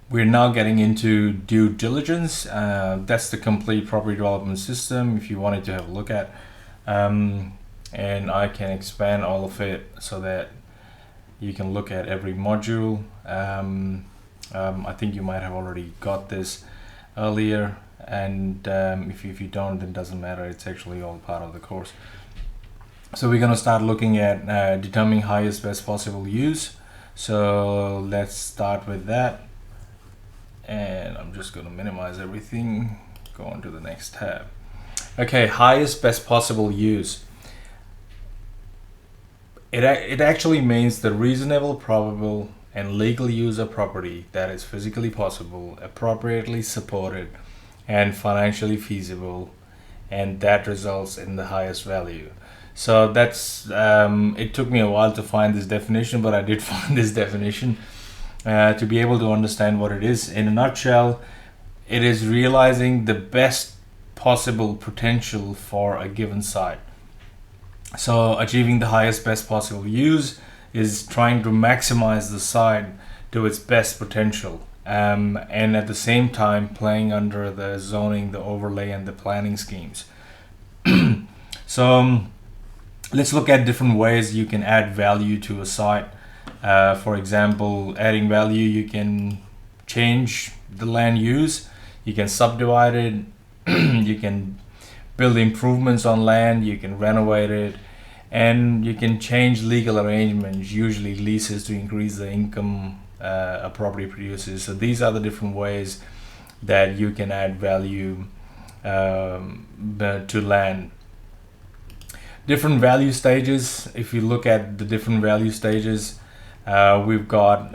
We're now getting into due diligence. That's the complete property development system if you wanted to have a look at. And I can expand all of it so that you can look at every module. I think you might have already got this earlier, and if you don't, then it doesn't matter. It's actually all part of the course. So we're going to start looking at determining highest best possible use. So let's start with that. And I'm just going to minimize everything, go on to the next tab. Okay, highest best possible use. It actually means the reasonable, probable, and legal use of property that is physically possible, appropriately supported, and financially feasible, and that results in the highest value. So that's it took me a while to find this definition, but I did find this definition to be able to understand what it is. In a nutshell, it is realizing the best possible potential for a given site. So achieving the highest best possible use is trying to maximize the site to its best potential, and at the same time playing under the zoning, the overlay, and the planning schemes. So let's look at different ways you can add value to a site. For example, adding value, you can change the land use, you can subdivide it, you can build improvements on land, you can renovate it, and you can change legal arrangements, usually leases, to increase the income a property produces. So these are the different ways that you can add value to land. Different value stages. If you look at the different value stages, we've got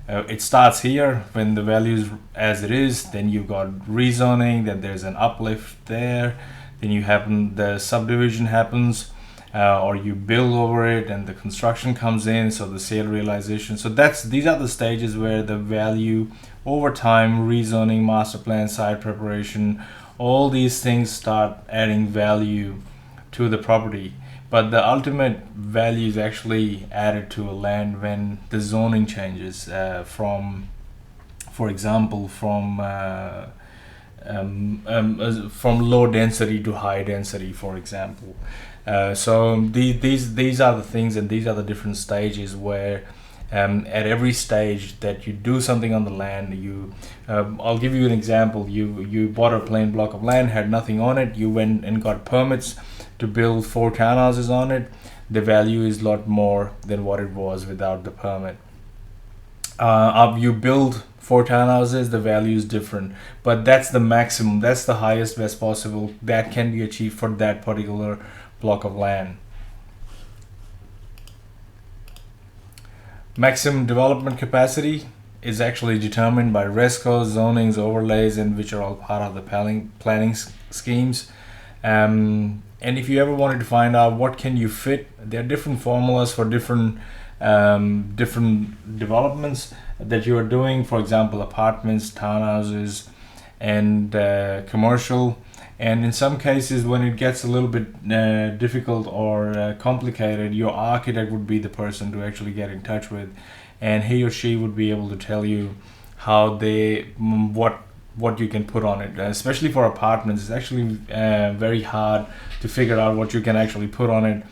it starts here when the value is as it is, then you've got rezoning, then there's an uplift there, then you happen the subdivision happens, or you build over it and the construction comes in, so the sale realization. So these are the stages where the value over time, rezoning, master plan, site preparation, all these things start adding value to the property. But the ultimate value is actually added to a land when the zoning changes from, for example, from low density to high density, for example. So these are the things, and these are the different stages where at every stage that you do something on the land, I'll give you an example. You bought a plain block of land, had nothing on it, you went and got permits to build 4 townhouses on it. The value is a lot more than what it was without the permit. You build 4 townhouses, the value is different, but that's the maximum, that's the highest best possible that can be achieved for that particular block of land. Maximum development capacity is actually determined by rescos, zonings, overlays, and which are all part of the planning schemes. And if you ever wanted to find out what can you fit, there are different formulas for different developments that you are doing. For example, apartments, townhouses, and commercial. And in some cases, when it gets a little bit difficult or complicated, your architect would be the person to actually get in touch with, and he or she would be able to tell you how what you can put on it. Especially for apartments, it's actually very hard to figure out what you can actually put on it.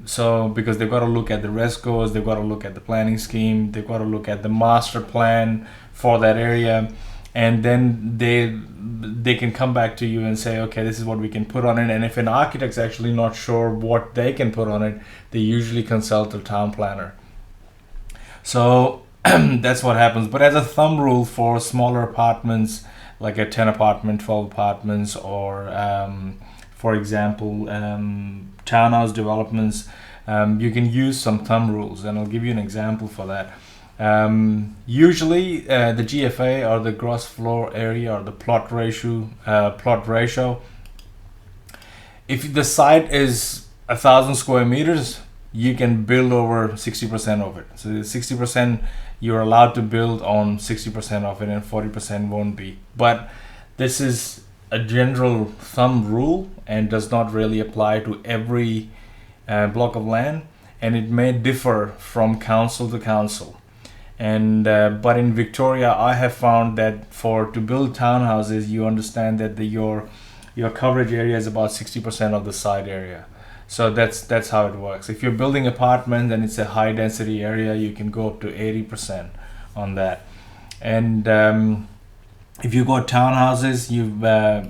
So because they've got to look at the rescos, they've got to look at the planning scheme, they've got to look at the master plan for that area, and then they can come back to you and say, okay, this is what we can put on it. And if an architect's actually not sure what they can put on it, they usually consult a town planner. So that's what happens. But as a thumb rule for smaller apartments, like a 10 apartment, 12 apartments, or for example, townhouse developments, you can use some thumb rules, and I'll give you an example for that. Usually the GFA, or the gross floor area, or the plot ratio, if the site is 1,000 square meters, you can build over 60% of it. So 60%, you're allowed to build on 60% of it, and 40% won't be. But this is a general thumb rule and does not really apply to every block of land, and it may differ from council to council. And but in Victoria, I have found that to build townhouses, you understand that your coverage area is about 60% of the site area. So that's how it works. If you're building apartments and it's a high density area, you can go up to 80% on that. And if you got townhouses,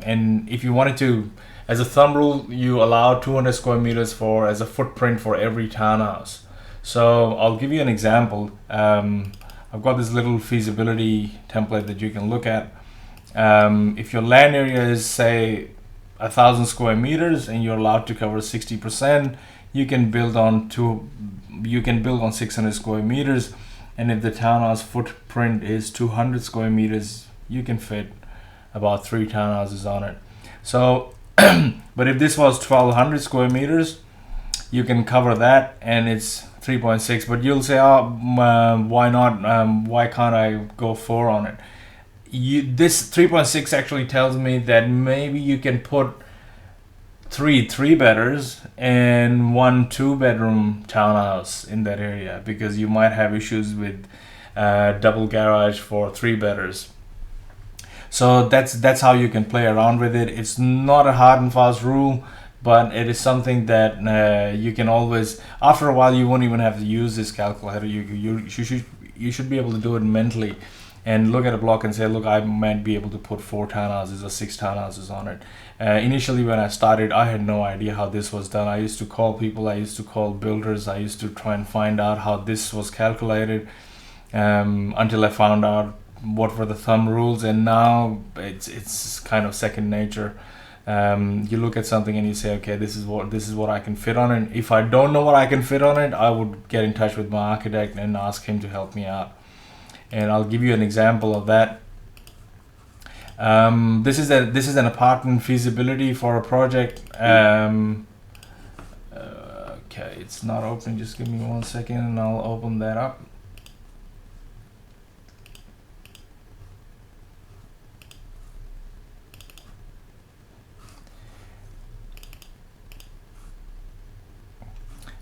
and if you wanted to, as a thumb rule, you allow 200 square meters as a footprint for every townhouse. So I'll give you an example. I've got this little feasibility template that you can look at. If your land area is, say, 1,000 square meters and you're allowed to cover 60%, you can build on 600 square meters. And if the townhouse footprint is 200 square meters, you can fit about 3 townhouses on it. So, but if this was 1,200 square meters, you can cover that, and it's 3.6. But you'll say, why not? Why can't I go 4 on it? This 3.6 actually tells me that maybe you can put 3 3-bedders and 1 2-bedroom townhouse in that area, because you might have issues with double garage for 3-bedders. So that's how you can play around with it. It's not a hard and fast rule, but it is something that you can always, after a while, you won't even have to use this calculator. You should be able to do it mentally and look at a block and say, look, I might be able to put 4 townhouses or 6 townhouses on it. Initially, when I started, I had no idea how this was done. I used to call people, I used to call builders, I used to try and find out how this was calculated, until I found out what were the thumb rules, and now it's kind of second nature. You look at something and you say, okay, this is what I can fit on it. If I don't know what I can fit on it, I would get in touch with my architect and ask him to help me out. And I'll give you an example of that. This is an apartment feasibility for a project. Okay, it's not open. Just give me 1 second and I'll open that up.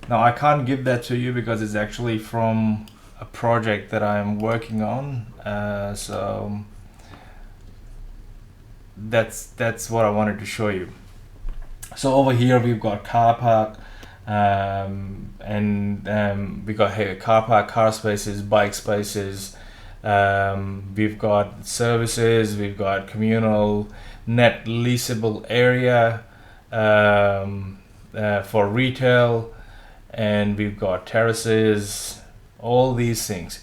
Now I can't give that to you because it's actually from a project that I'm working on. So that's what I wanted to show you. So over here we've got car park, and we got here car park, car spaces, bike spaces. We've got services. We've got communal, net leasable area for retail. And we've got terraces, all these things.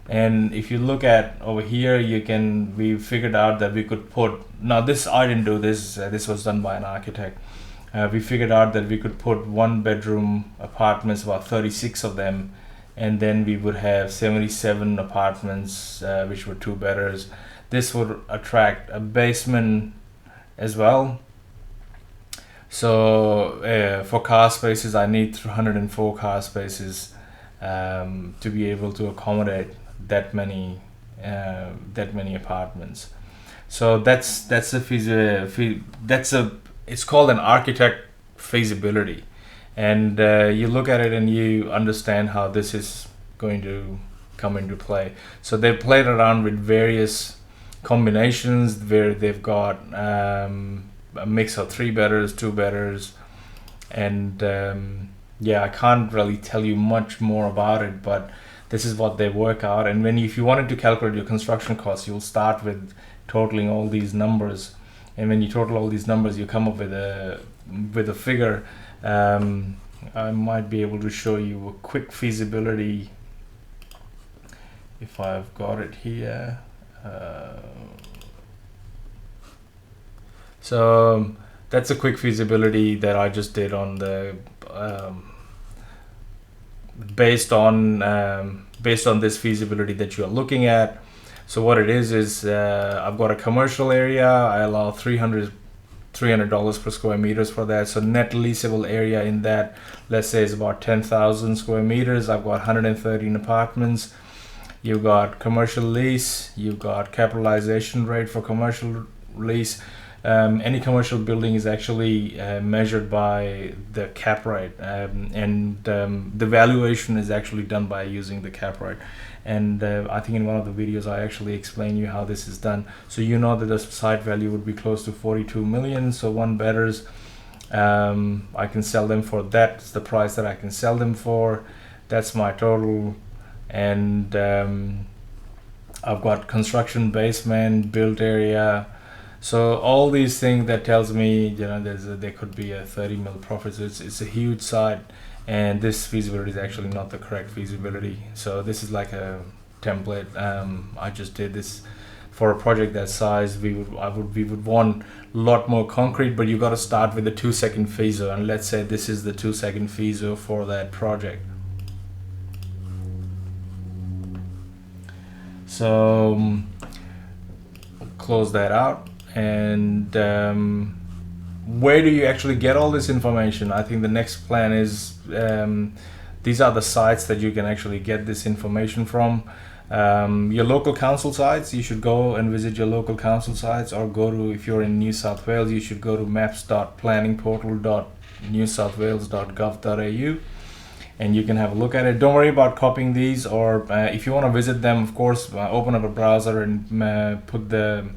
And if you look at over here, we figured out that we could put, now this, I didn't do this, this was done by an architect. We figured out that we could put 1-bedroom apartments, about 36 of them, and then we would have 77 apartments, which were 2-bedders. This would attract a basement as well. So for car spaces, I need 104 car spaces to be able to accommodate that many apartments. So it's called an architect feasibility, and you look at it and you understand how this is going to come into play. So they played around with various combinations where they've got a mix of 3-bedders, 2-bedders, and yeah, I can't really tell you much more about it, but this is what they work out. And if you wanted to calculate your construction costs, you'll start with totaling all these numbers, and when you total all these numbers, you come up with a figure. I might be able to show you a quick feasibility if I've got it here. So that's a quick feasibility that I just did on the based on this feasibility that you are looking at. So what it is I've got a commercial area. I allow $300 per square meters for that. So net leasable area in that, let's say, is about 10,000 square meters. I've got 113 apartments. You've got commercial lease. You've got capitalization rate for commercial lease. any commercial building is actually measured by the cap rate, and the valuation is actually done by using the cap rate. And I think in one of the videos I actually explain you how this is done. So you know that the site value would be close to 42 million. So one betters, I can sell them for that. It's the price that I can sell them for. That's my total. And I've got construction, basement, built area. So all these things that tells me, you know, there could be a 30 mil profit. So it's a huge site, and this feasibility is actually not the correct feasibility. So this is like a template. I just did this for a project that size. We would want a lot more concrete, but you got to start with the 2-second feasibility, and let's say this is the 2-second feasibility for that project. So close that out. And where do you actually get all this information? I think the next plan is these are the sites that you can actually get this information from. Your local council sites, you should go and visit your local council sites, or go to, if you're in New South Wales, you should go to maps.planningportal.newsouthwales.gov.au, and you can have a look at it. Don't worry about copying these, or if you want to visit them, of course, open up a browser and put the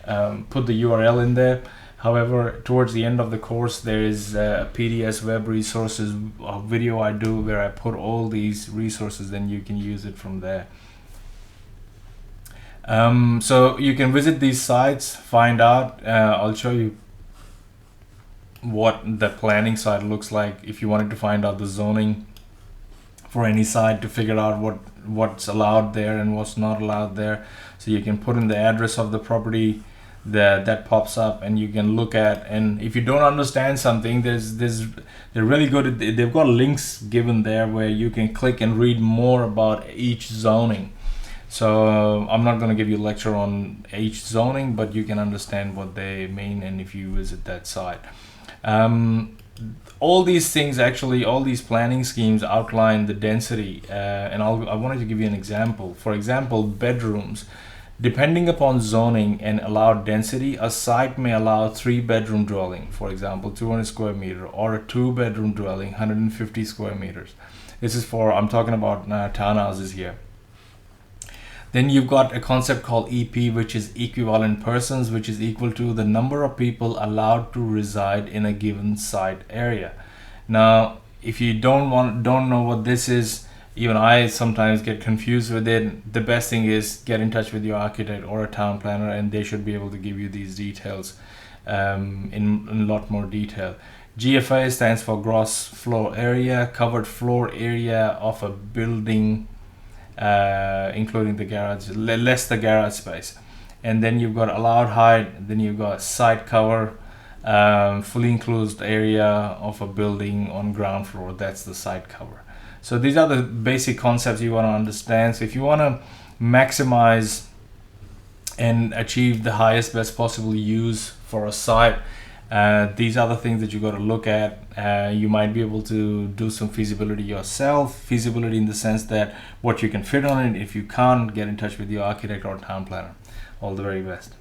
URL in there. However, towards the end of the course, there is a PDS web resources video I do where I put all these resources, and you can use it from there. So you can visit these sites, find out. I'll show you what the planning side looks like if you wanted to find out the zoning for any site, to figure out what's allowed there and what's not allowed there. So you can put in the address of the property that pops up, and you can look at. And if you don't understand something, they're really good. They've got links given there where you can click and read more about each zoning. So I'm not going to give you a lecture on each zoning, but you can understand what they mean, and if you visit that site. All these things, actually, all these planning schemes outline the density, and I wanted to give you an example. For example, bedrooms. Depending upon zoning and allowed density, a site may allow 3-bedroom dwelling, for example, 200 square meter, or a 2-bedroom dwelling, 150 square meters. This is for, I'm talking about townhouses here. Then you've got a concept called EP, which is equivalent persons, which is equal to the number of people allowed to reside in a given site area. Now, if you don't know what this is, even I sometimes get confused with it. The best thing is get in touch with your architect or a town planner, and they should be able to give you these details in a lot more detail. GFA stands for gross floor area, covered floor area of a building, including the garage, less the garage space. And then you've got allowed height, then you've got site cover, fully enclosed area of a building on ground floor, that's the site cover. So these are the basic concepts you want to understand. So if you want to maximize and achieve the highest best possible use for a site, these are the things that you got to look at. You might be able to do some feasibility yourself. Feasibility in the sense that what you can fit on it. If you can't, get in touch with your architect or town planner. All the very best.